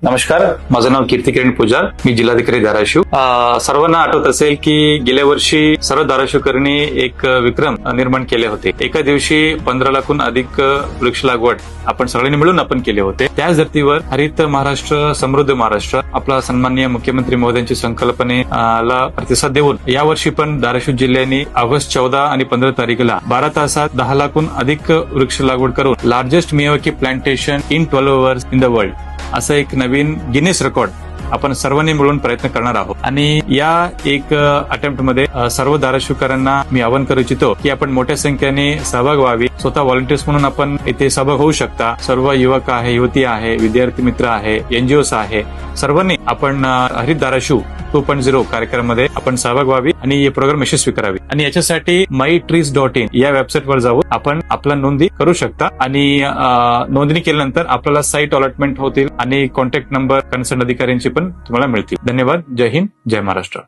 नमस्कार, माझं नाव कीर्ती किरण पुजार. मी जिल्हाधिकारी धाराशिव. सर्वांना आठवत असेल की गेल्या वर्षी सर्व धाराशिवकरांनी एक विक्रम निर्माण केले होते. एका दिवशी 15 लाखहून अधिक वृक्ष लागवड आपण सगळ्यांनी मिळून आपण केले होते. त्याच धर्तीवर हरित महाराष्ट्र समृद्ध महाराष्ट्र आपला सन्माननीय मुख्यमंत्री महोदयांची संकल्पनेला प्रतिसाद देऊन यावर्षी पण धाराशिव जिल्ह्याने ऑगस्ट 14 आणि 15 तारखेला 12 तासात 10 लाखहून अधिक वृक्ष लागवड करून largest Miyawaki plantation in 12 hours in the world असं एक नवीन गिनेस रेकॉर्ड आपण सर्वांनी मिळून प्रयत्न करणार आहोत. आणि या एक अटेम्प्ट मध्ये सर्व धाराशिवकरांना मी आवाहन करू इच्छितो की आपण मोठ्या संख्येने सहभाग व्हावी. स्वतः व्हॉलंटियर्स म्हणून आपण इथे सहभाग होऊ शकता. सर्व युवक आहे, युवती आहे, विद्यार्थी मित्र आहे, एनजीओस आहे, सर्वांनी आपण हरित धाराशिव 2.0 कार्यक्रमामध्ये आपण सहभाग व्हावी आणि हे प्रोग्राम यशस्वी करावी. आणि याच्यासाठी mytrees.in या वेबसाईटवर जाऊन आपण आपला नोंदणी करू शकता. आणि नोंदणी केल्यानंतर आपल्याला साईट अलॉटमेंट होतील आणि कॉन्टॅक्ट नंबर कन्सर्न अधिकाऱ्यांची पण तुम्हाला मिळतील. धन्यवाद. जय हिंद, जय महाराष्ट्र.